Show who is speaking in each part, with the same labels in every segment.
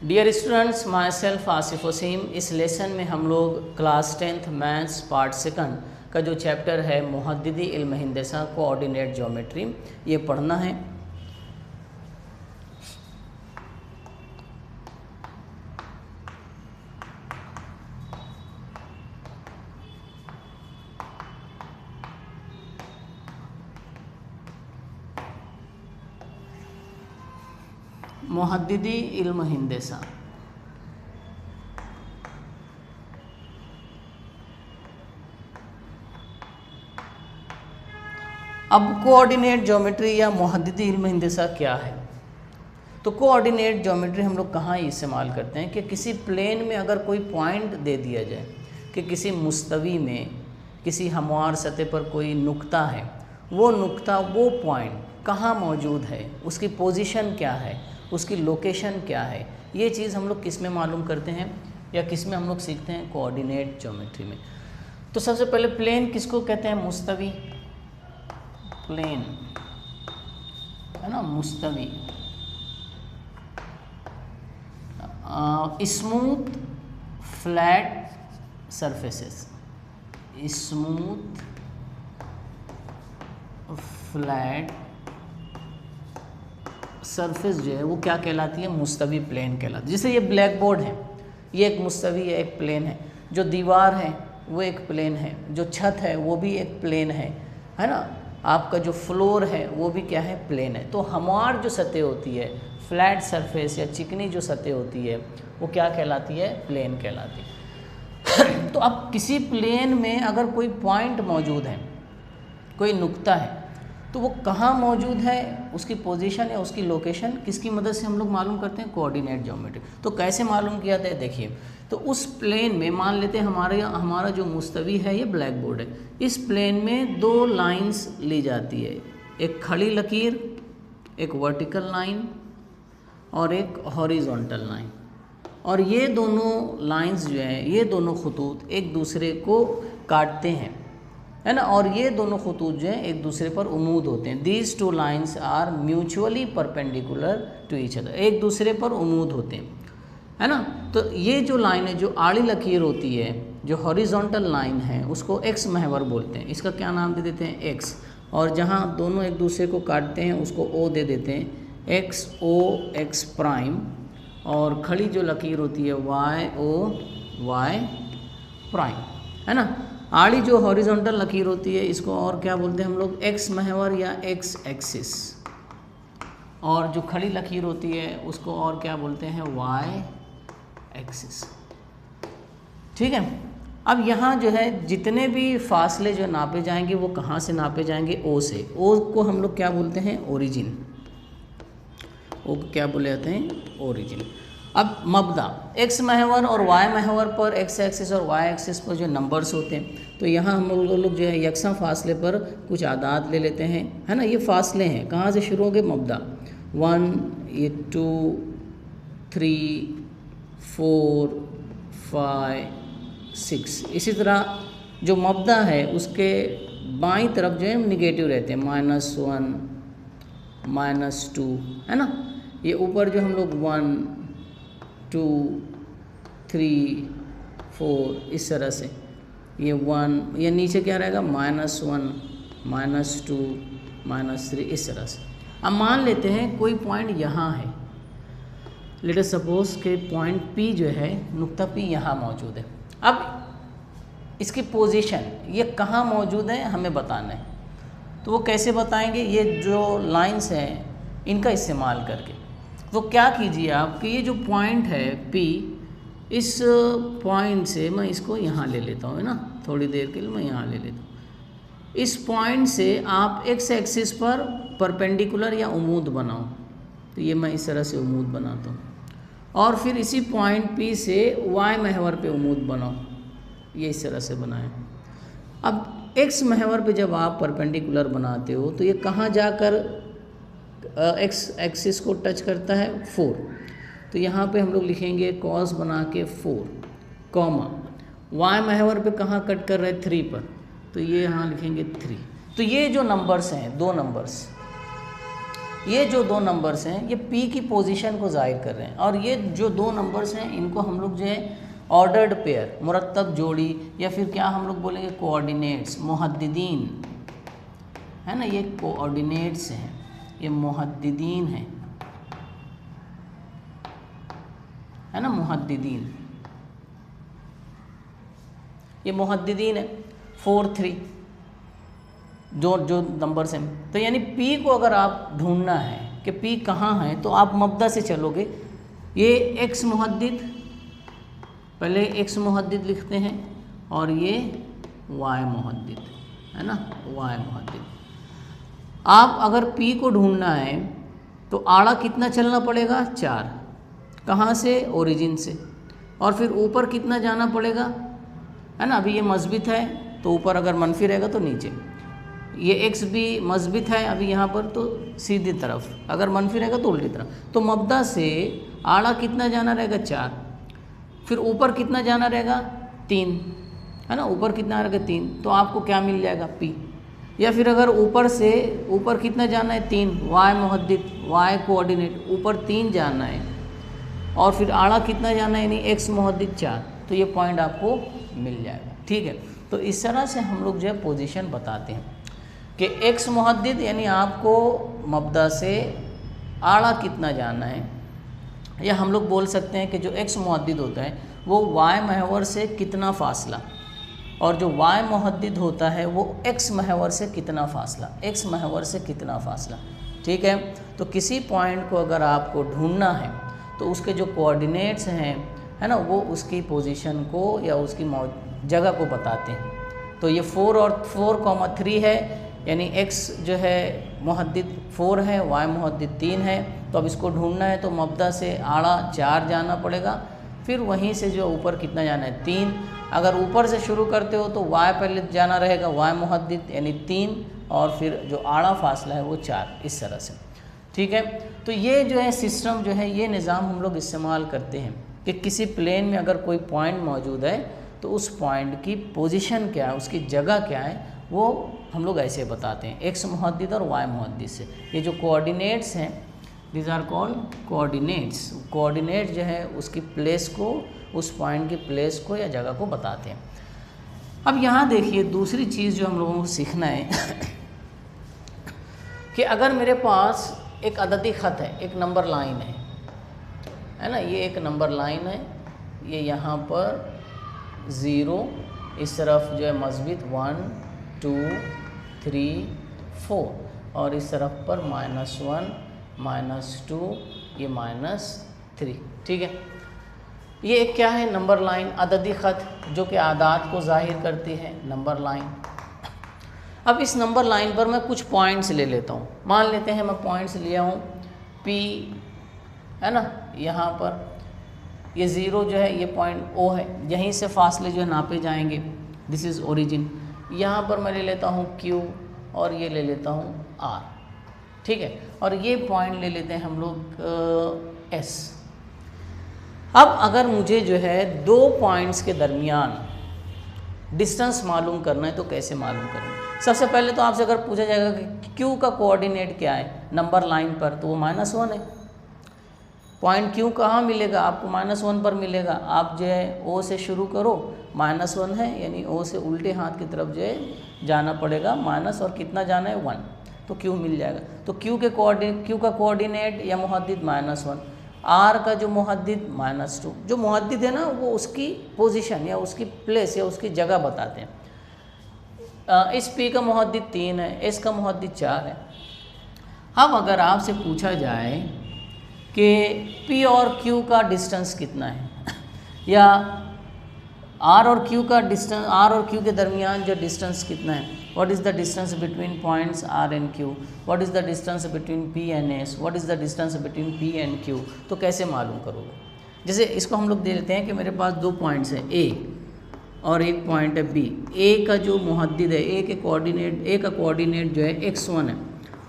Speaker 1: Dear students, myself Asif Waseem. इस lesson में हम लोग क्लास 10th मैथ्स पार्ट 2 का जो चैप्टर है मुहद्दिदी इल्म हिंदसा कोऑर्डिनेट ज्योमेट्री, ये पढ़ना है। मुहद्दिदी इल्म हिंदसा। अब कोऑर्डिनेट ज्योमेट्री या मुहद्दिदी इल्म हिंदसा क्या है? तो कोऑर्डिनेट ज्योमेट्री हम लोग कहाँ इस्तेमाल करते हैं कि किसी प्लेन में अगर कोई पॉइंट दे दिया जाए कि किसी मुस्तवी में किसी हमवार सतह पर कोई नुक्ता है, वो नुक्ता वो पॉइंट कहाँ मौजूद है, उसकी पोजीशन क्या है, उसकी लोकेशन क्या है, ये चीज़ हम लोग किस में मालूम करते हैं या किस में हम लोग सीखते हैं? कोऑर्डिनेट ज्योमेट्री में। तो सबसे पहले प्लेन किसको कहते हैं? मुस्तवी। प्लेन है ना, मुस्तवी। Smooth flat surfaces, smooth flat surface जो है वो क्या कहलाती है? मुस्तवी प्लेन कहलाती है। जैसे ये ब्लैक बोर्ड है, ये एक मुस्तवी है, एक प्लेन है। जो दीवार है वो एक प्लेन है, जो छत है वो भी एक प्लेन है ना। आपका जो फ्लोर है वो भी क्या है? प्लेन है। तो हमवार जो सतह होती है, फ्लैट सरफेस या चिकनी जो सतह होती है, वो क्या कहलाती है? प्लेन कहलाती है। तो अब किसी प्लेन में अगर कोई पॉइंट मौजूद है, कोई नुक्ता है, तो वो कहाँ मौजूद है, उसकी पोजीशन या उसकी लोकेशन किसकी मदद से हम लोग मालूम करते हैं? Coordinate geometry. तो कैसे मालूम किया जाता है? देखिए, तो उस प्लेन में मान लेते हैं हमारा जो मुस्तवी है ये ब्लैक बोर्ड है। इस प्लेन में दो लाइंस ली जाती है, एक खड़ी लकीर, एक वर्टिकल लाइन और एक हॉरिजॉन्टल लाइन। और ये दोनों लाइंस जो हैं, ये दोनों खतूत एक दूसरे को काटते हैं, है ना। और ये दोनों खतूत जो हैं एक दूसरे पर उमूद होते हैं। These two lines are mutually perpendicular to each other, एक दूसरे पर उमूद होते हैं, है ना। तो ये जो लाइन है, जो आड़ी लकीर होती है, जो हॉरिजॉन्टल लाइन है, उसको एक्स महवर बोलते हैं। इसका क्या नाम दे देते हैं? एक्स। और जहाँ दोनों एक दूसरे को काटते हैं उसको ओ दे देते हैं, एक्स ओ एक्स प्राइम। और खड़ी जो लकीर होती है वाई ओ वाई प्राइम, है ना। आड़ी जो हॉरिजॉन्टल लकीर होती है इसको और क्या बोलते हैं हम लोग? एक्स महवर या एक्स एक्सिस। और जो खड़ी लकीर होती है उसको और क्या बोलते हैं? Y axis. ठीक है। अब यहाँ जो है जितने भी फासले जो नापे जाएंगे वो कहाँ से नापे जाएंगे? ओ से। ओ को हम लोग क्या बोलते हैं? ओरिजिन। ओ को क्या बोले जाते हैं? ओरिजिन। अब मबदा, एक्स महवर और वाई महवर पर, एक्स एक्सिस और वाई एक्सिस पर जो नंबर्स होते हैं, तो यहाँ हम लोग जो है यकसा फासले पर कुछ आदाद ले लेते हैं, है ना। ये फासले हैं, कहाँ से शुरू होंगे? मबदा 1, ये 2, 3, 4, 5, 6। इसी तरह जो मबदा है उसके बाईं तरफ जो है निगेटिव रहते हैं, -1, -2, है ना। ये ऊपर जो हम लोग 1, 2, 3, 4 इस तरह से, ये 1, ये नीचे क्या रहेगा? -1, -2, -3 इस तरह से। अब मान लेते हैं कोई पॉइंट यहाँ है, लेट अस सपोज के पॉइंट P जो है, नुक्ता P यहाँ मौजूद है। अब इसकी पोजीशन ये कहाँ मौजूद है हमें बताना है। तो वो कैसे बताएंगे? ये जो लाइंस हैं इनका इस्तेमाल करके। तो क्या कीजिए आप कि ये जो पॉइंट है P, इस पॉइंट से मैं इसको यहाँ ले लेता हूँ, है ना। थोड़ी देर के लिए मैं यहाँ ले लेता हूँ। इस पॉइंट से आप एक्स एक्सिस पर परपेंडिकुलर या उमूद बनाओ। तो ये मैं इस तरह से उमूद बनाता हूँ। और फिर इसी पॉइंट P से वाई महवर पे उमूद बनाओ, ये इस तरह से बनाएं। अब एक्स महवर पे जब आप परपेंडिकुलर बनाते हो तो ये कहाँ जाकर एक्स एक्सिस को टच करता है? 4। तो यहाँ पे हम लोग लिखेंगे कॉस बना के 4, कॉमा वाई महवर पे कहाँ कट कर रहे हैं? 3 पर। तो ये यहाँ लिखेंगे 3। तो ये जो नंबर्स हैं, दो नंबर्स ये जो दो नंबर्स हैं ये P की पोजीशन को जाहिर कर रहे हैं, और ये जो दो नंबर्स हैं इनको हम लोग जो है ऑर्डर्ड पेयर, मुरत्तब जोड़ी, या फिर क्या हम लोग बोलेंगे कोऑर्डिनेट्स, मुहद्दिदीन है ना, ये कोऑर्डिनेट्स हैं, ये मुहद्दिदीन है ना, मुहद्दिदीन, ये मुहद्दिदीन है 4 3 जो नंबर्स हैं। तो यानी P को अगर आप ढूंढना है कि P कहाँ है, तो आप मब्दा से चलोगे। ये X मुहद्दिद, पहले X मुहद्दिद लिखते हैं, और ये Y मुहद्दिद है ना, Y मुहद्दिद। आप अगर P को ढूंढना है तो आड़ा कितना चलना पड़ेगा, 4, कहाँ से, ओरिजिन से, और फिर ऊपर कितना जाना पड़ेगा, है ना। अभी ये मस्बित है तो ऊपर, अगर मनफी रहेगा तो नीचे। ये X भी मस्बित है अभी यहाँ पर, तो सीधी तरफ, अगर मनफी रहेगा तो उल्टी तरफ। तो मब्दा से आड़ा कितना जाना रहेगा, 4, फिर ऊपर कितना जाना रहेगा, 3, है ना, ऊपर कितना रहेगा 3, तो आपको क्या मिल जाएगा, P। या फिर अगर ऊपर से, ऊपर कितना जाना है, 3, Y मुहद्दिद, Y कोऑर्डिनेट, ऊपर 3 जाना है, और फिर आड़ा कितना जाना है, यानी X मुहद्दिद 4, तो ये पॉइंट आपको मिल जाएगा। ठीक है, तो इस तरह से हम लोग जो है पोजीशन बताते हैं कि X मुहद्दिद यानी आपको मब्दा से आड़ा कितना जाना है, या हम लोग बोल सकते हैं कि जो X मुहद्दिद होता है वो Y महवर से कितना फासला, और जो Y मुहद्दिद होता है वो X महवर से कितना फासला, X महवर से कितना फासला। ठीक है, तो किसी पॉइंट को अगर आपको ढूंढना है तो उसके जो कोऑर्डिनेट्स हैं, है ना, वो उसकी पोजीशन को या उसकी जगह को बताते हैं। तो ये 4 और 4,3 है, यानी X जो है मुहद्दिद 4 है, Y मुहद्दिद 3 है। तो अब इसको ढूंढना है तो मब्दा से आड़ा 4 जाना पड़ेगा, फिर वहीं से जो ऊपर कितना जाना है, 3। अगर ऊपर से शुरू करते हो तो Y पहले जाना रहेगा, Y मुहद्दिद यानी 3, और फिर जो आड़ा फासला है वो 4, इस तरह से। ठीक है, तो ये जो है सिस्टम जो है, ये निज़ाम हम लोग इस्तेमाल करते हैं कि किसी प्लेन में अगर कोई पॉइंट मौजूद है तो उस पॉइंट की पोजीशन क्या है, उसकी जगह क्या है, वो हम लोग ऐसे बताते हैं X मुहद्दिद और Y मुहद्दिद से। ये जो कोऑर्डिनेट्स हैं, these are called coordinates. Coordinate जो है उसकी प्लेस को, उस पॉइंट की प्लेस को या जगह को बताते हैं। अब यहाँ देखिए दूसरी चीज़ जो हम लोगों को सीखना है कि अगर मेरे पास एक अददी ख़त है, एक नंबर लाइन है ना, ये एक नंबर लाइन है, ये यहाँ पर 0, इस तरफ जो है मस्बित 1 2 3 4, और इस तरफ पर -1 -2, ये -3। ठीक है, ये एक क्या है, नंबर लाइन, अददी ख़त, जो कि आदात को ज़ाहिर करती है, नंबर लाइन। अब इस नंबर लाइन पर मैं कुछ पॉइंट्स ले लेता हूँ। मान लेते हैं मैं पॉइंट्स लिया हूँ P, है ना, यहाँ पर ये 0 जो है ये पॉइंट O है, यहीं से फासले जो है नापे जाएंगे, दिस इज़ ओरिजिन। यहाँ पर मैं ले लेता हूँ Q, और ये ले लेता हूँ R। ठीक है, और ये पॉइंट ले लेते हैं हम लोग S। अब अगर मुझे जो है 2 पॉइंट्स के दरमियान डिस्टेंस मालूम करना है तो कैसे मालूम करूँ? सबसे पहले तो आपसे अगर पूछा जाएगा कि Q का कोऑर्डिनेट क्या है नंबर लाइन पर, तो वो -1 है। पॉइंट Q कहाँ मिलेगा आपको? -1 पर मिलेगा। आप जो है O से शुरू करो, -1 है, यानी O से उल्टे हाथ की तरफ जो है जाना पड़ेगा माइनस, और कितना जाना है 1, तो Q मिल जाएगा। तो Q का कोऑर्डिनेट या मुहद्दिद -1, R का जो मुहद्दिद -2। जो मुहद्दिद है ना वो उसकी पोजीशन या उसकी प्लेस या उसकी जगह बताते हैं। इस P का मुहद्दिद 3 है, S का मुहद्दिद 4 है। अब अगर आपसे पूछा जाए कि P और Q का डिस्टेंस कितना है, या R और Q का डिस्टेंस, R और Q के दरमियान जो डिस्टेंस कितना है, what is the distance between points R and Q, what is the distance between P and S, what is the distance between P and Q, तो कैसे मालूम करोगे? जैसे इसको हम लोग दे लेते हैं कि मेरे पास 2 पॉइंट्स हैं A और एक पॉइंट है B। A का जो मुहद्दिद है, A का कोऑर्डिनेट जो है x1 है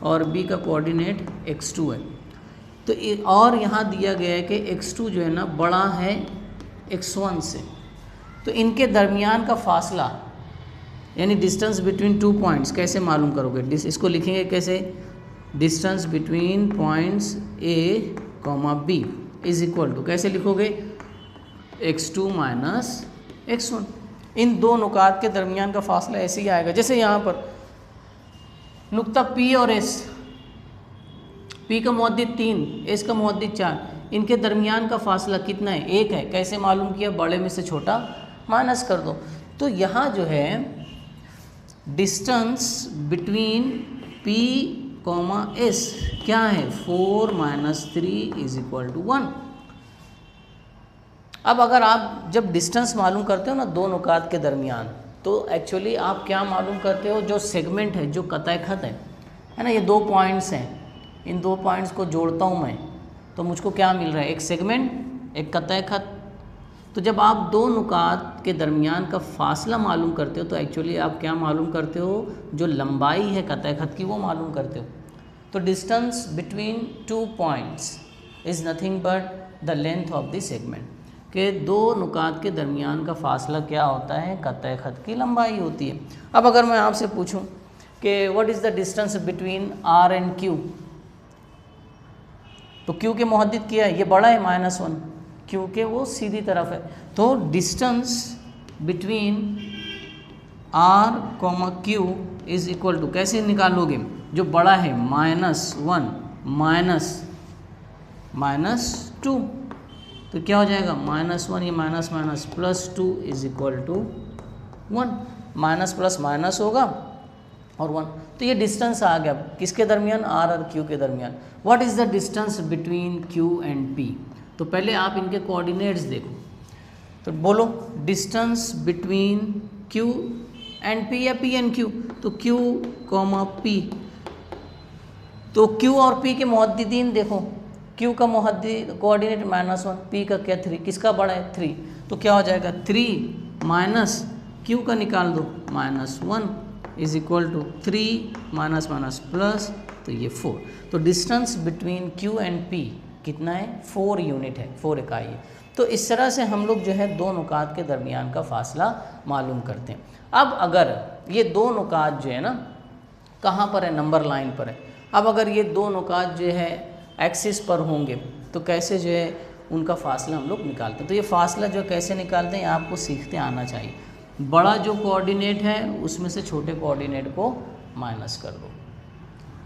Speaker 1: और B का कोऑर्डिनेट x2 है। तो और यहाँ दिया गया है कि x2 जो है ना बड़ा है x1 से, तो इनके दरमियान का फासला यानी डिस्टेंस बिटवीन 2 पॉइंट्स कैसे मालूम करोगे? इसको लिखेंगे कैसे? Distance between points A comma B is equal to, कैसे लिखोगे, x2 माइनस x1। इन दो नुकात के दरमियान का फासला ऐसे ही आएगा, जैसे यहाँ पर नुक्ता P और S, P का मुअद्दिद 3, S का मुअद्दिद 4, इनके दरमियान का फासला कितना है, 1 है। कैसे मालूम किया, बड़े में से छोटा माइनस कर दो। तो यहाँ जो है distance between P comma S क्या है, 4 माइनस 3 इज इक्वल टू 1। अब अगर आप जब डिस्टेंस मालूम करते हो ना दो नुकात के दरमियान, तो एक्चुअली आप क्या मालूम करते हो, जो सेगमेंट है, जो कतई खत है ना, ये 2 पॉइंट्स हैं, इन 2 पॉइंट्स को जोड़ता हूँ मैं, तो मुझको क्या मिल रहा है, एक सेगमेंट, एक कतई खत। तो जब आप दो नुकात के दरमियान का फासला मालूम करते हो, तो एक्चुअली आप क्या मालूम करते हो, जो लंबाई है कतई खत की वो मालूम करते हो। तो distance between 2 points is nothing but the length of the segment, के दो नुकात के दरमियान का फासला क्या होता है, कतई खत की लंबाई होती है। अब अगर मैं आपसे पूछूं कि what is the distance between R and Q, तो Q के मुहद्दिद किया है, ये बड़ा है -1, क्योंकि वो सीधी तरफ है। तो distance between R, Q is equal to, कैसे निकालोगे, जो बड़ा है -1 -2, तो क्या हो जाएगा, -1, ये minus minus +2 is equal to 1, minus plus minus होगा और 1। तो ये डिस्टेंस आ गया किसके दरमियान, R और Q के दरमियान। What is the distance between Q and P, तो पहले आप इनके कोऑर्डिनेट्स देखो, तो बोलो distance between Q and P या P एंड Q, तो Q कॉमा P, तो Q और P के मुहद्दिदीन देखो, Q का मुहद्दिद कोऑर्डिनेट -1, P का क्या 3, किसका बड़ा है 3, तो क्या हो जाएगा 3 माइनस Q का निकाल दो -1 is equal to 3 minus minus plus, तो ये 4। तो distance between Q and P कितना है, 4 यूनिट है, 4 इकाई है। तो इस तरह से हम लोग जो है दो नुकात के दरमियान का फासला मालूम करते हैं। अब अगर ये दो नुकात जो है ना कहाँ पर है, नंबर लाइन पर है। अब अगर ये दो नुकात जो है एक्सिस पर होंगे, तो कैसे जो है उनका फासला हम लोग निकालते हैं। तो ये फासला जो कैसे निकालते हैं आपको सीखते आना चाहिए। बड़ा जो कोऑर्डिनेट है उसमें से छोटे कोऑर्डिनेट को माइनस कर दो,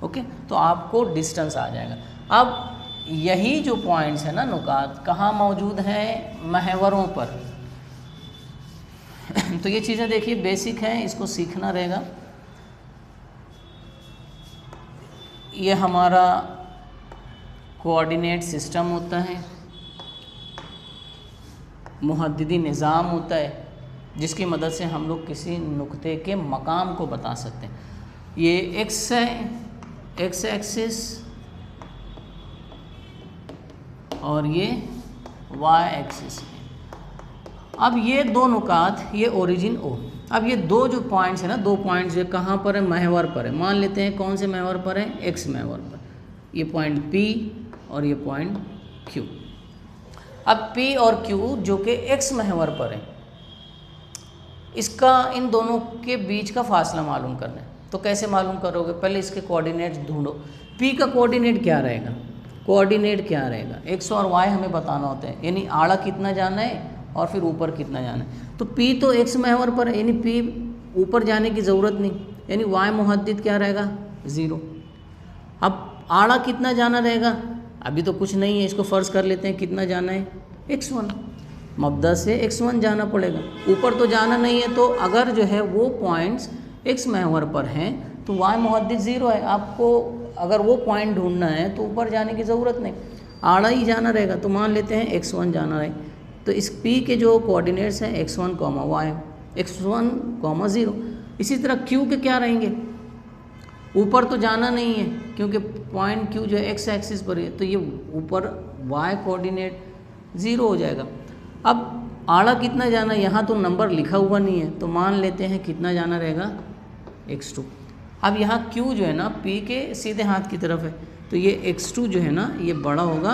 Speaker 1: ओके, तो आपको डिस्टेंस आ जाएगा। अब यही जो पॉइंट्स है ना नुकात कहाँ मौजूद हैं, महवरों पर। तो ये चीज़ें देखिए बेसिक हैं, इसको सीखना रहेगा। ये हमारा कोऑर्डिनेट सिस्टम होता है, मुहद्दिदी निज़ाम होता है, जिसकी मदद से हम लोग किसी नुक्ते के मकाम को बता सकते हैं। ये x है, x एक्सिस, और ये y एक्सिस। अब ये दो नुकात, ये ओरिजिन O। अब ये दो जो पॉइंट्स है ना, दो पॉइंट्स जो कहाँ पर है, महवर पर है। मान लेते हैं कौन से महवर पर है, x महवर पर। ये पॉइंट P और ये पॉइंट Q। अब P और Q जो कि x महवर पर है, इसका इन दोनों के बीच का फासला मालूम करना है। तो कैसे मालूम करोगे, पहले इसके कोऑर्डिनेट्स ढूंढो। P का कोऑर्डिनेट क्या रहेगा, कोऑर्डिनेट क्या रहेगा, x और y हमें बताना होता है, यानी आड़ा कितना जाना है और फिर ऊपर कितना जाना है। तो P तो x महवर पर है, यानी P ऊपर जाने की ज़रूरत नहीं, यानी y मुहद्दिद क्या रहेगा, 0। अब आड़ा कितना जाना रहेगा, अभी तो कुछ नहीं है, इसको फ़र्ज़ कर लेते हैं कितना जाना है, x1। मबदा से x1 जाना पड़ेगा, ऊपर तो जाना नहीं है। तो अगर जो है वो पॉइंट्स x महवर पर हैं तो y मुहद्दिद 0 है। आपको अगर वो पॉइंट ढूंढना है तो ऊपर जाने की ज़रूरत नहीं, आड़ा ही जाना रहेगा। तो मान लेते हैं x1 जाना है, तो इस P के जो कोऑर्डिनेट्स हैं x1, y, x1, 0। इसी तरह Q के क्या रहेंगे, ऊपर तो जाना नहीं है क्योंकि पॉइंट Q जो है x एक्सिस पर है, तो ये ऊपर y कोऑर्डिनेट 0 हो जाएगा। अब आड़ा कितना जाना है, यहाँ तो नंबर लिखा हुआ नहीं है, तो मान लेते हैं कितना जाना रहेगा, x2। अब यहाँ Q जो है ना P के सीधे हाथ की तरफ है, तो ये x2 जो है ना ये बड़ा होगा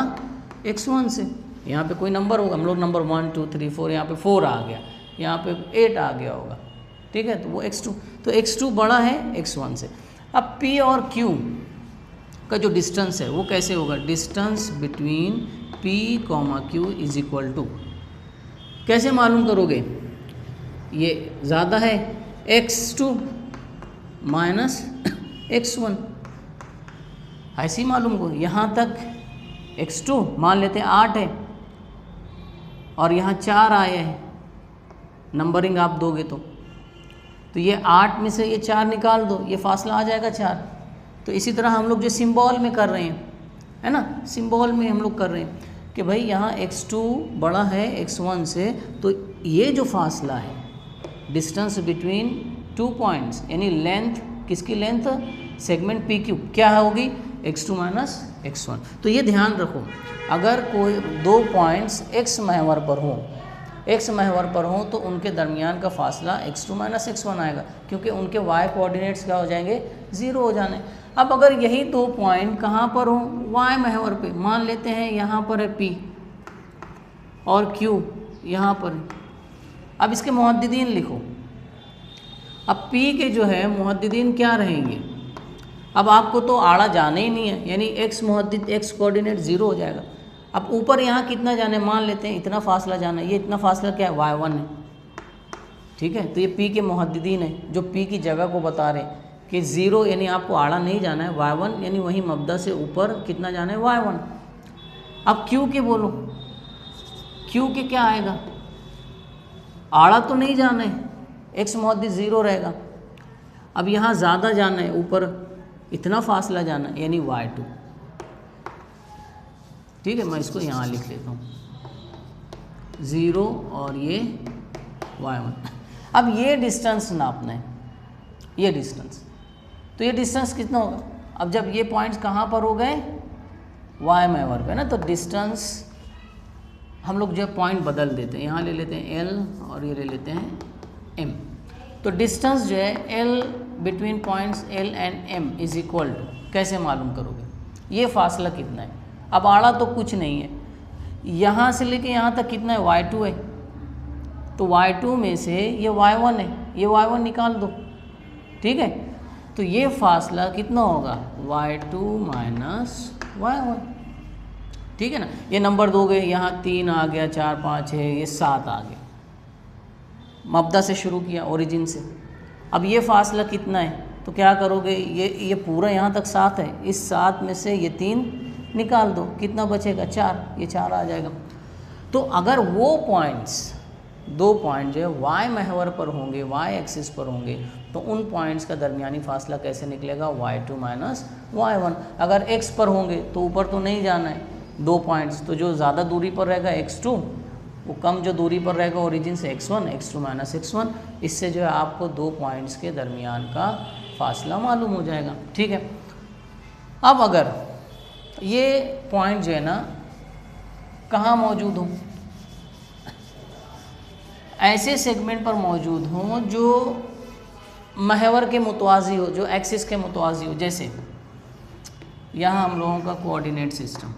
Speaker 1: x1 से। यहाँ पे कोई नंबर होगा, हम लोग नंबर 1 2 3 4, यहाँ पे 4 आ गया, यहाँ पे 8 आ गया होगा, ठीक है, तो वो x2, तो x2 बड़ा है x1 से। अब P और Q का जो डिस्टेंस है वो कैसे होगा, distance between P, Q is equal to, कैसे मालूम करोगे, ये ज़्यादा है x2 माइनस x1, ऐसे ही मालूम करो। यहाँ तक x2 मान लेते हैं 8 है और यहाँ 4 आए हैं, नंबरिंग आप दोगे तो ये 8 में से ये 4 निकाल दो, ये फासला आ जाएगा 4। तो इसी तरह हम लोग जो सिंबल में कर रहे हैं, है ना, सिंबल में हम लोग कर रहे हैं कि भाई यहाँ x2 बड़ा है x1 से, तो ये जो फासला है डिस्टेंस बिटवीन 2 पॉइंट्स, यानी लेंथ, किसकी लेंथ, सेगमेंट PQ क्या होगी, x2 माइनस x1। तो ये ध्यान रखो, अगर कोई दो पॉइंट्स x महवर पर हो तो उनके दरमियान का फासला x2 माइनस x1 आएगा, क्योंकि उनके y कोऑर्डिनेट्स क्या हो जाएंगे, 0 हो जाने। अब अगर यही दो पॉइंट कहाँ पर हो, y महवर पे, मान लेते हैं यहाँ पर है P और Q यहाँ पर है। अब इसके मुहद्दिदीन लिखो। अब P के जो है मुहद्दिदीन क्या रहेंगे, अब आपको तो आड़ा जाना ही नहीं है, यानी x कोऑर्डिनेट 0 हो जाएगा। अब ऊपर यहाँ कितना जाना है, मान लेते हैं इतना फासला जाना है, ये इतना फासला क्या है, y1 है, ठीक है। तो ये P के मुहद्दिदीन है जो P की जगह को बता रहे हैं कि 0, यानी आपको आड़ा नहीं जाना है, y1 यानी वही मब्दा से ऊपर कितना जाना है, y1। अब Q के बोलो, Q के क्या आएगा, आड़ा तो नहीं जाना है, x मुहद्दिद 0 रहेगा। अब यहाँ ज़्यादा जाना है, ऊपर इतना फासला जाना है, यानी y2, ठीक है। मैं इसको यहाँ लिख लेता हूँ 0 और ये y1। अब ये डिस्टेंस नापना है, ये डिस्टेंस, तो ये डिस्टेंस कितना होगा, अब जब ये पॉइंट्स कहाँ पर हो गए, y महवर पे ना, तो डिस्टेंस हम लोग जब पॉइंट बदल देते हैं, यहाँ ले लेते हैं L और ये ले लेते हैं M, तो डिस्टेंस जो है L between points L and M is equal to, कैसे मालूम करोगे, ये फासला कितना है। अब आड़ा तो कुछ नहीं है, यहाँ से लेके यहाँ तक कितना है, y2 है, तो y2 में से ये y1 है, ये y1 निकाल दो, ठीक है। तो ये फासला कितना होगा, y2 माइनस y1, ठीक है ना। ये नंबर दोगे, यहाँ 3 आ गया, 4 5 6, ये 7 आ गया, मब्दा से शुरू किया, ओरिजिन से। अब ये फासला कितना है, तो क्या करोगे, ये पूरा यहाँ तक 7 है, इस 7 में से ये 3 निकाल दो, कितना बचेगा, 4, ये 4 आ जाएगा। तो अगर वो पॉइंट्स, दो पॉइंट जो है y महवर पर होंगे, y एक्सिस पर होंगे, तो उन पॉइंट्स का दरमियानी फासला कैसे निकलेगा, y2 माइनस y1। अगर x पर होंगे तो ऊपर तो नहीं जाना है, दो पॉइंट्स, तो जो ज़्यादा दूरी पर रहेगा x2, वो कम जो दूरी पर रहेगा ओरिजिन से x1, x2 माइनस x1। इससे जो है आपको दो पॉइंट्स के दरमियान का फासला मालूम हो जाएगा, ठीक है। अब अगर ये पॉइंट जो है ना कहाँ मौजूद हो, ऐसे सेगमेंट पर मौजूद हो जो महवर के मुतवाज़ी हो, जो एक्सिस के मुतवाज़ी हो। जैसे यहाँ हम लोगों का कोऑर्डिनेट सिस्टम,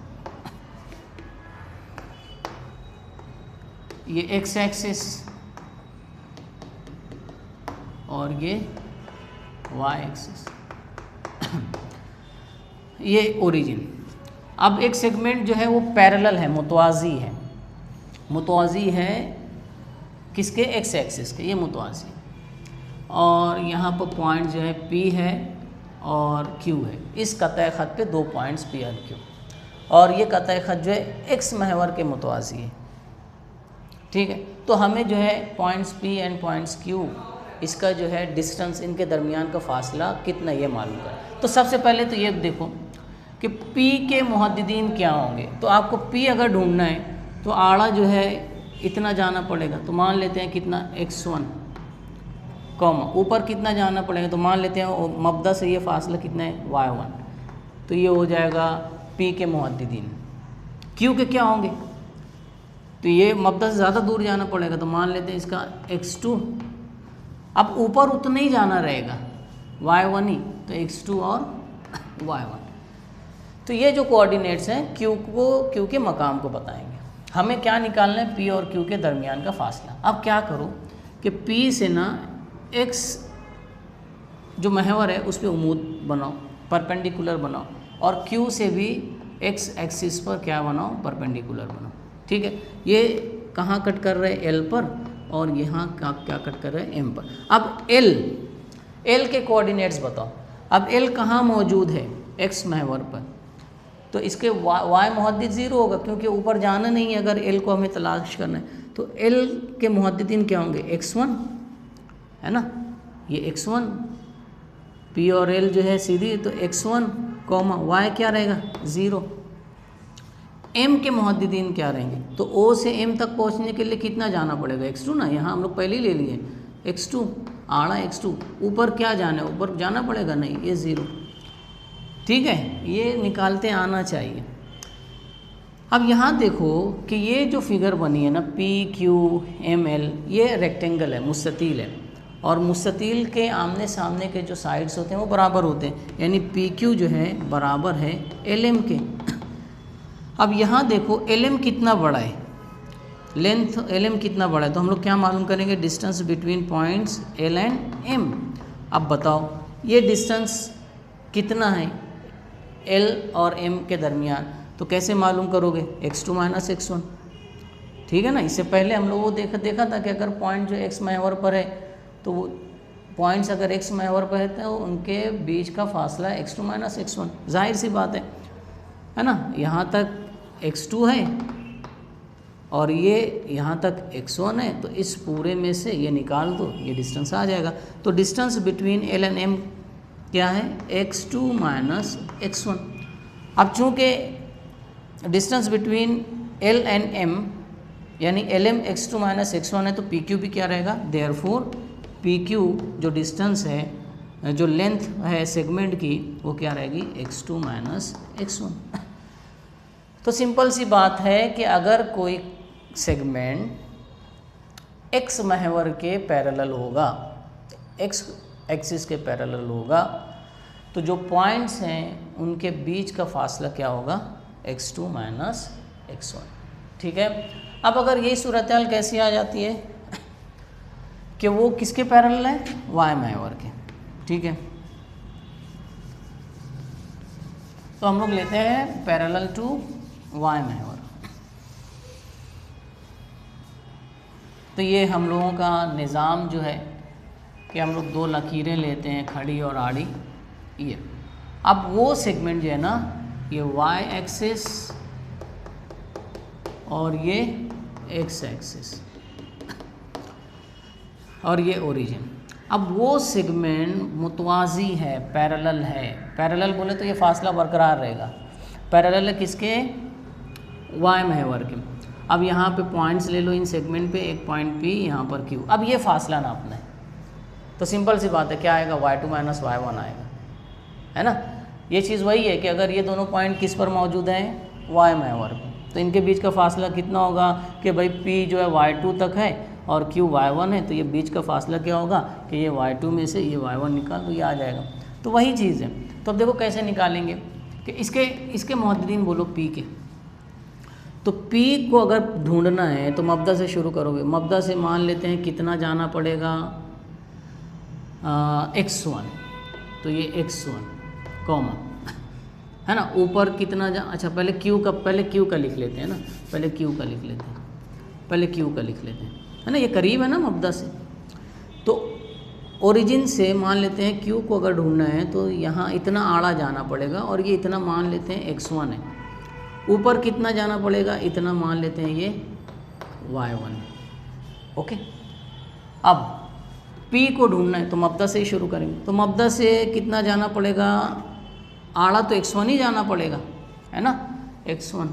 Speaker 1: ये एक्स एक्सिस और ये वाई एक्सिस, ये ओरिजिन। अब एक सेगमेंट जो है वो पैरेलल है, मुतवाज़ी है किसके, एक्स एक्सिस के, ये मुतवाज़ी। और यहाँ पर पॉइंट जो है P है और Q है, इस कतई ख़त पे दो पॉइंट्स P और Q, और ये कतई ख़त जो है x महवर के मुतवाज़ी है, ठीक है। तो हमें जो है points P and points Q, इसका जो है डिस्टेंस, इनके दरमियान का फासला कितना, ये मालूम कर। तो सबसे पहले तो ये देखो कि P के मुहद्दिदीन क्या होंगे। तो आपको P अगर ढूंढना है तो आड़ा जो है इतना जाना पड़ेगा, तो मान लेते हैं कितना, x1, कॉमा ऊपर कितना जाना पड़ेगा, तो मान लेते हैं मब्दा से ये फासला कितना है, y1। तो ये हो जाएगा P के मुहद्दिदीन। Q के क्या होंगे, तो ये मब्दा से ज़्यादा दूर जाना पड़ेगा, तो मान लेते हैं इसका x2। अब ऊपर उतना ही जाना रहेगा, y1 ही, तो x2 और y1। तो ये जो कोऑर्डिनेट्स हैं Q के मकाम को बताएंगे। हमें क्या निकालना है, P और Q के दरमियान का फासला। अब क्या करो कि P से ना x जो महवर है उस पर उमूद बनाओ, परपेंडिकुलर बनाओ, और Q से भी x एक्सिस पर क्या बनाओ, परपेंडिकुलर बनाओ। ठीक है, ये कहाँ कट कर रहे हैं, L पर, और यहाँ क्या कट कर रहे हैं, M पर। अब L के कोऑर्डिनेट्स बताओ। अब L कहाँ मौजूद है, x महवर पर, तो इसके y मुहद्दिद 0 होगा क्योंकि ऊपर जाना नहीं है। अगर L को हमें तलाश करना है तो L के मुहद्दिदीन क्या होंगे, x1 है ना, ये x1, P और L जो है सीधी, तो x1 y क्या रहेगा 0। M के मुहद्दिदीन क्या रहेंगे, तो O से M तक पहुंचने के लिए कितना जाना पड़ेगा, x2 ना, यहाँ हम लोग पहले ही ले लिए x2, आड़ा x2, ऊपर क्या जाना है, ऊपर जाना पड़ेगा, नहीं, ये 0। ठीक है, ये निकालते आना चाहिए। अब यहाँ देखो कि ये जो फिगर बनी है ना, PQML, ये रेक्टेंगल है, मुस्ततील है, और मुस्ततील के आमने सामने के जो साइड्स होते हैं वो बराबर होते हैं, यानी PQ जो है बराबर है LM के। अब यहाँ देखो LM कितना बड़ा है, लेंथ LM कितना बड़ा है, तो हम लोग क्या मालूम करेंगे, distance between points L and M। अब बताओ ये डिस्टेंस कितना है L और M के दरमियान, तो कैसे मालूम करोगे, x2 माइनस x1। ठीक है ना, इससे पहले हम लोग वो देखा था कि अगर पॉइंट जो x महवर पर है, तो वो पॉइंट्स अगर x महवर पर है तो उनके बीच का फासला x2 माइनस x1, जाहिर सी बात है ना। यहाँ तक x2 है और ये यहाँ तक x1 है, तो इस पूरे में से ये निकाल दो, ये डिस्टेंस आ जाएगा। तो distance between L and M क्या है, x2 माइनस x1। अब चूँकि distance between L and M यानी LM x2 माइनस x1 है, तो PQ भी क्या रहेगा, देयरफॉर PQ जो डिस्टेंस है, जो लेंथ है सेगमेंट की, वो क्या रहेगी, x2 माइनस x1। तो सिंपल सी बात है कि अगर कोई सेगमेंट x महवर के पैरेलल होगा, x एक्सिस के पैरेलल होगा, तो जो पॉइंट्स हैं उनके बीच का फासला क्या होगा, x2 माइनस x1। ठीक है, अब अगर यही सूरत हाल कैसी आ जाती है कि वो किसके पैरेलल है, y महवर के। ठीक है, तो हम लोग लेते हैं पैरेलल टू y महवर। तो ये हम लोगों का निज़ाम जो है कि हम लोग दो लकीरें लेते हैं, खड़ी और आड़ी। ये अब वो सेगमेंट जो है ना, ये y एक्सिस और ये x एक्सिस और ये ओरिजिन। अब वो सेगमेंट मुतवाज़ी है, पैरेलल है। पैरेलल बोले तो ये फासला बरकरार रहेगा, पैरेलल है किसके, y महवर के। अब यहाँ पे पॉइंट्स ले लो इन सेगमेंट पे, एक पॉइंट P, यहाँ पर Q। अब ये फासला नापना है, तो सिंपल सी बात है, क्या आएगा, y2 माइनस y1 आएगा, है ना। ये चीज़ वही है कि अगर ये दोनों पॉइंट किस पर मौजूद हैं, y महवर पर, तो इनके बीच का फासला कितना होगा कि भाई P जो है y2 तक है और Q y1 है, तो ये बीच का फासला क्या होगा कि ये y2 में से ये y1 निकाल दो, ये आ जाएगा। तो वही चीज़ है। तो अब देखो कैसे निकालेंगे कि इसके मुहद्दिदीन बोलो P के। तो P को अगर ढूंढना है तो मब्दा से शुरू करोगे। मब्दा से मान लेते हैं कितना जाना पड़ेगा, x1, तो ये x1 कॉमा है ना, ऊपर कितना अच्छा पहले Q का लिख लेते हैं ना, पहले Q का लिख लेते हैं, है ना, ये करीब है ना मब्दा से। तो ओरिजिन से मान लेते हैं Q को अगर ढूंढना है तो यहाँ इतना आड़ा जाना पड़ेगा, और ये इतना मान लेते हैं x1 है। ऊपर कितना जाना पड़ेगा, इतना मान लेते हैं ये y1। ओके, अब P को ढूंढना है तो मब्दा से ही शुरू करेंगे। तो मब्दा से कितना जाना पड़ेगा, आड़ा तो x1 ही जाना पड़ेगा, है ना, x1।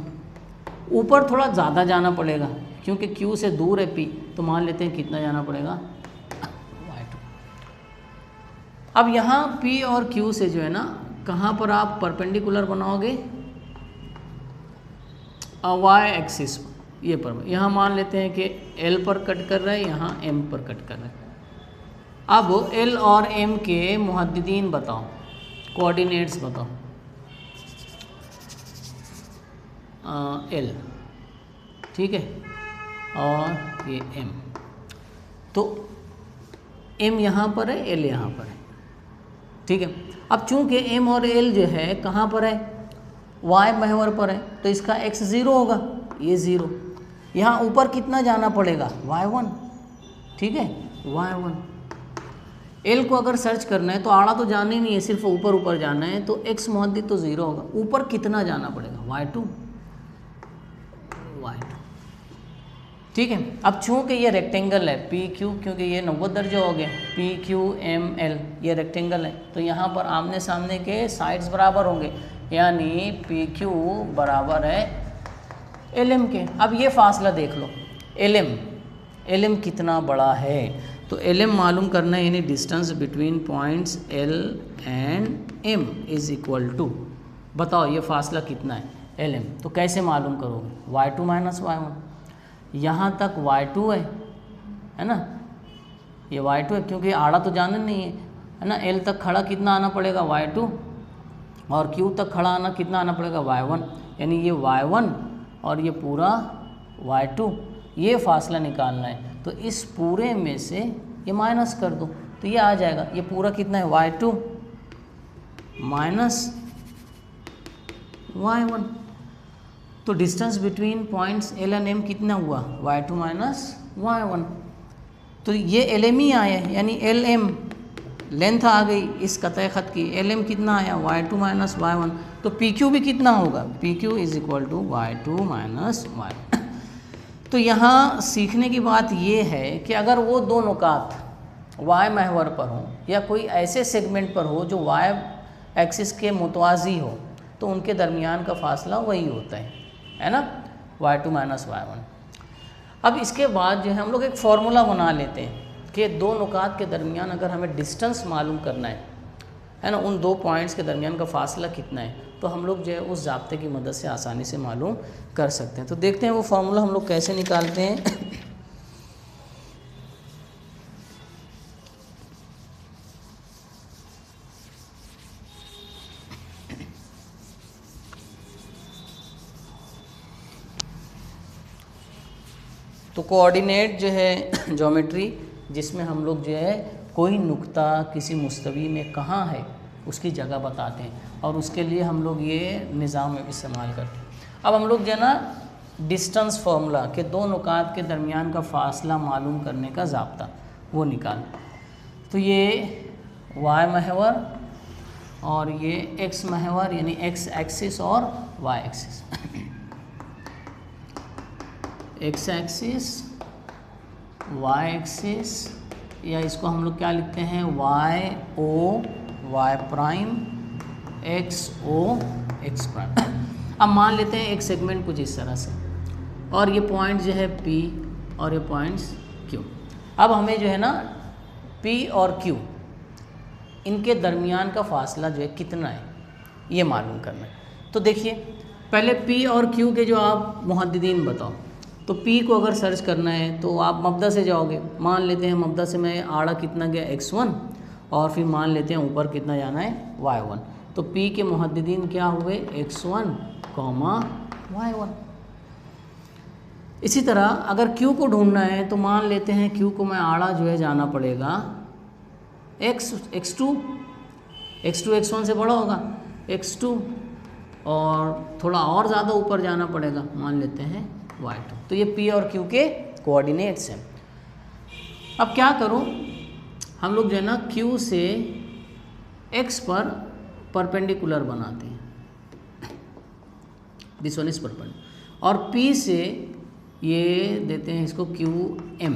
Speaker 1: ऊपर थोड़ा ज़्यादा जाना पड़ेगा क्योंकि Q से दूर है P, तो मान लेते हैं कितना जाना पड़ेगा, y2। अब यहाँ P और Q से जो है ना, कहाँ पर आप परपेंडिकुलर बनाओगे, y एक्सिस ये पर। यहाँ मान लेते हैं कि L पर कट कर रहा है, यहाँ M पर कट कर रहा है। अब L और M के मुहद्दिदीन बताओ, कोऑर्डिनेट्स बताओ। L, ठीक है, और ये M। तो M यहाँ पर है, L यहाँ पर है, ठीक है। अब चूंकि M और L जो है कहाँ पर है, y महवर पर है तो इसका x 0 होगा, ये 0। यहाँ ऊपर कितना जाना पड़ेगा, y1, ठीक है, y1। l को अगर सर्च करना है तो आड़ा तो जाना ही नहीं है, सिर्फ ऊपर ऊपर जाना है, तो x मुहद्दिद तो 0 होगा। ऊपर कितना जाना पड़ेगा, y2, ठीक है। अब चूँकि ये रेक्टेंगल है पी क्यू, क्योंकि ये 90 दर्जे हो गए, पी क्यू एम एल, ये रेक्टेंगल है, तो यहाँ पर आमने सामने के साइड्स बराबर होंगे, यानी पी क्यू बराबर है एल एम के। अब ये फासला देख लो, एल एम कितना बड़ा है, तो एल एम मालूम करना है, यानी distance between points L and M is equal to, बताओ ये फासला कितना है एल एम। तो कैसे मालूम करोगे, y2 माइनस y1। यहाँ तक y2 है ना, ये y2 है क्योंकि आड़ा तो जाना नहीं है ना। l तक खड़ा कितना आना पड़ेगा, y2, और q तक खड़ा आना कितना आना पड़ेगा, y1, यानी ये y1 और ये पूरा y2, ये फासला निकालना है। तो इस पूरे में से ये माइनस कर दो तो ये आ जाएगा, ये पूरा कितना है, y2 माइनस y1। तो distance between points L and M कितना हुआ, y2 माइनस y1। तो ये एल एम ही आया है, यानी एल एम लेंथ आ गई इस कतई ख़त की, एल एम कितना आया, y2 माइनस y1। तो पी क्यू भी कितना होगा, P Q is equal to y2 minus y1। तो यहाँ सीखने की बात ये है कि अगर वो दो नुकात y महवर पर हो या कोई ऐसे सेगमेंट पर हो जो y एक्सिस के मुतवाज़ी हो, तो उनके दरमियान का फासला वही होता है ना, y2 माइनस y1। अब इसके बाद जो है हम लोग एक फार्मूला बना लेते हैं कि दो नुकात के दरमियान अगर हमें डिस्टेंस मालूम करना है ना, उन दो पॉइंट्स के दरमियान का फासला कितना है, तो हम लोग जो है उस ज़ाब्ते की मदद से आसानी से मालूम कर सकते हैं। तो देखते हैं वो फार्मूला हम लोग कैसे निकालते हैं। तो कोऑर्डिनेट जो है ज्योमेट्री, जिसमें हम लोग जो है कोई नुक्ता किसी मुस्तवी में कहाँ है उसकी जगह बताते हैं, और उसके लिए हम लोग ये निज़ाम इस्तेमाल करते हैं। अब हम लोग जो है ना डिस्टेंस फार्मूला के दो नुकात के दरमियान का फ़ासला मालूम करने का ज़ाब्ता वो निकाल, तो ये y महवर और ये x महवर, यानी x एक्सिस और y axis, x axis y axis, या इसको हम लोग क्या लिखते हैं, y o y prime x o x prime. अब मान लेते हैं एक सेगमेंट कुछ इस तरह से, और ये पॉइंट जो है P और ये पॉइंट्स Q। अब हमें जो है ना P और Q इनके दरमियान का फासला जो है कितना है ये मालूम करना है। तो देखिए पहले P और Q के जो आप मुहद्दिदीन बताओ, तो P को अगर सर्च करना है तो आप मब्दा से जाओगे, मान लेते हैं मब्दा से मैं आड़ा कितना गया x1, और फिर मान लेते हैं ऊपर कितना जाना है y1। तो P के मुहद्दिदीन क्या हुए, x1, y1। इसी तरह अगर Q को ढूंढना है तो मान लेते हैं Q को मैं आड़ा जो है जाना पड़ेगा x2, x1 से बड़ा होगा x2, और थोड़ा और ज़्यादा ऊपर जाना पड़ेगा, मान लेते हैं y2। तो ये P और Q के कोऑर्डिनेट्स हैं। अब क्या करूं, हम लोग जो है ना Q से x पर परपेंडिकुलर बनाते हैं, दिस वन इज परपेंडिकुलर, और P से ये देते हैं इसको QM,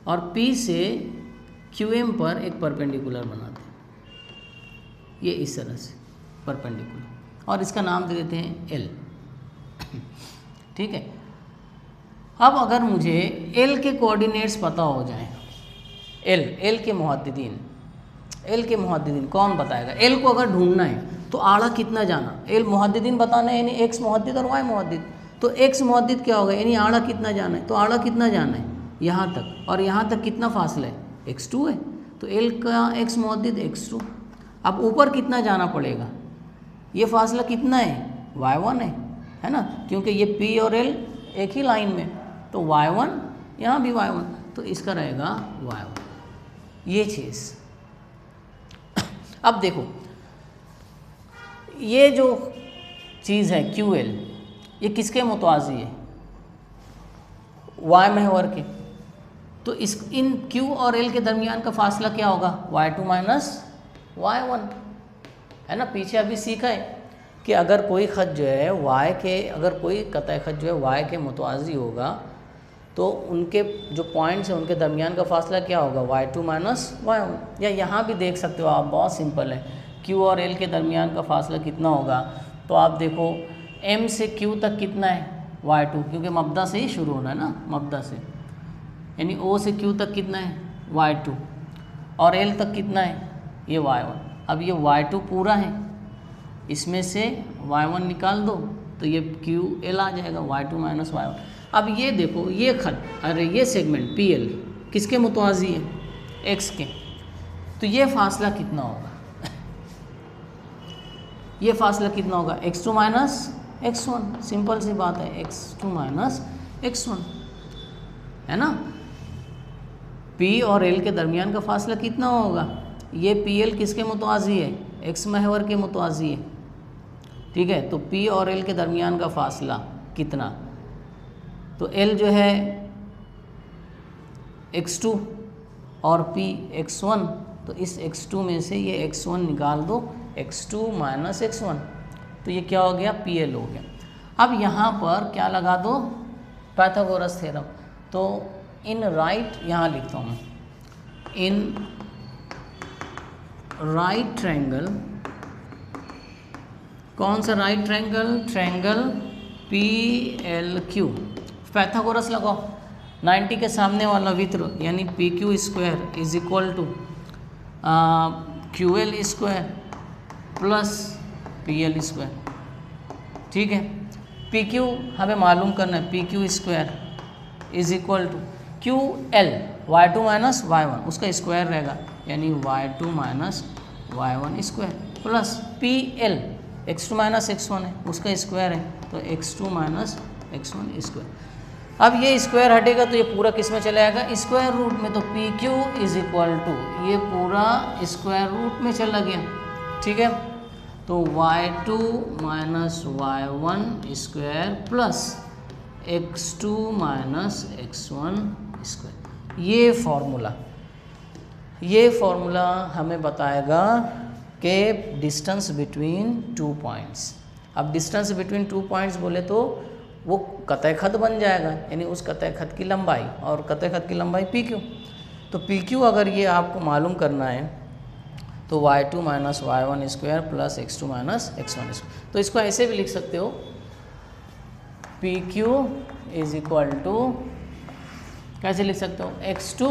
Speaker 1: और P से QM पर एक परपेंडिकुलर बनाते हैं, ये इस तरह से परपेंडिकुलर, और इसका नाम दे देते हैं L, ठीक है। अब अगर मुझे L के कोऑर्डिनेट्स पता हो जाएं, L के मुहद्दिदीन कौन बताएगा, L को अगर ढूंढना है तो आड़ा कितना जाना, L मुहद्दिदीन बताना है, यानी x मुहद्दिद और y मुहद्दिद। तो x मुहद्दिद क्या होगा, यानी आड़ा कितना जाना है, तो आड़ा कितना जाना है यहाँ तक, और यहाँ तक कितना फासला है, x2 है, तो L का x मुहद्दिद x2। अब ऊपर कितना जाना पड़ेगा, ये फासला कितना है, y1 है ना, क्योंकि ये P और L एक ही लाइन में, तो y1 यहाँ भी y1, तो इसका रहेगा y1, ये चीज़। अब देखो ये जो चीज़ है क्यू एल, ये किसके मुतवाज़ी है? वाई महवर के। तो इस इन क्यू और एल के दरमियान का फासला क्या होगा? y2 माइनस y1, है ना। पीछे अभी सीखा है कि अगर कोई ख़त जो है y के, अगर कोई कतई ख़त जो है y के मुतवाज़ी होगा तो उनके जो पॉइंट्स हैं उनके दरमियान का फासला क्या होगा? y2 minus y1। या यहाँ भी देख सकते हो आप, बहुत सिंपल है, q और l के दरमियान का फासला कितना होगा? तो आप देखो m से q तक कितना है? y2, क्योंकि मब्दा से ही शुरू होना है ना, मब्दा से, यानी o से q तक कितना है? y2, और l तक कितना है? ये y1। अब ये y2 पूरा है, इसमें से y1 निकाल दो तो ये QL आ जाएगा, y2 माइनस y1। अब ये देखो, ये खत, अरे ये सेगमेंट PL किसके मुतवाज़ी है? x के। तो ये फासला कितना होगा? ये फासला कितना होगा? x2 minus x1। सिंपल सी बात है, x2 माइनस x1, है ना। P और L के दरमियान का फासला कितना होगा? ये PL किसके मुतवाज़ी है? x महवर के मुतवाज़ी है, ठीक है। तो P और L के दरमियान का फासला कितना? तो L जो है x2 और P x1, तो इस x2 में से ये x1 निकाल दो, x2 माइनस x1, तो ये क्या हो गया? PL हो गया। अब यहाँ पर क्या लगा दो? Pythagoras theorem. तो इन राइट, यहाँ लिखता हूँ, इन राइट ट्रायंगल, कौन सा right triangle? Triangle PLQ, Pythagoras लगाओ। 90 के सामने वाला वित्र यानी PQ square is equal to QL square plus PL square, ठीक है। PQ हमें मालूम करना है, PQ square is equal to QL y2 minus y1, उसका स्क्वायर रहेगा, यानी y2 minus y1 square plus PL x2 minus x1 है, उसका स्क्वायर है, तो x2 माइनस x1 स्क्वायर। अब ये स्क्वायर हटेगा तो ये पूरा किस में चला जाएगा? स्क्वायर रूट में। तो PQ इज इक्वल टू, ये पूरा स्क्वायर रूट में चला गया, ठीक है। तो y2 minus y1 square plus x2 minus x1 square. ये फॉर्मूला हमें बताएगा कि डिस्टेंस बिटवीन टू पॉइंट्स। अब डिस्टेंस बिटवीन टू पॉइंट्स बोले तो वो कतई खत बन जाएगा, यानी उस कतई खत की लंबाई, और कतई खत की लंबाई PQ। तो PQ अगर ये आपको मालूम करना है तो y2 minus y1 square plus x2 minus x1 square. तो इसको ऐसे भी लिख सकते हो, PQ इज इक्वल टू, कैसे लिख सकते हो? x2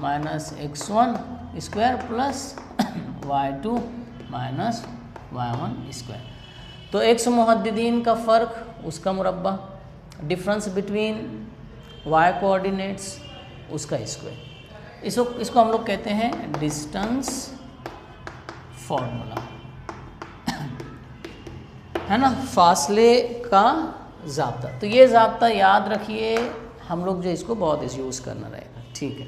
Speaker 1: minus x1 square plus y2 minus y1 square. तो x मुहद्दिदीन का फ़र्क, उसका मुरब्बा, डिफरेंस बिटवीन y कोऑर्डिनेट्स, उसका स्क्वायर। इसको हम लोग कहते हैं डिस्टेंस फॉर्मूला, है ना, फासले का ज़ाब्ता। तो ये ज़ाब्ता याद रखिए, हम लोग जो इसको बहुत यूज़ करना रहेगा, ठीक है।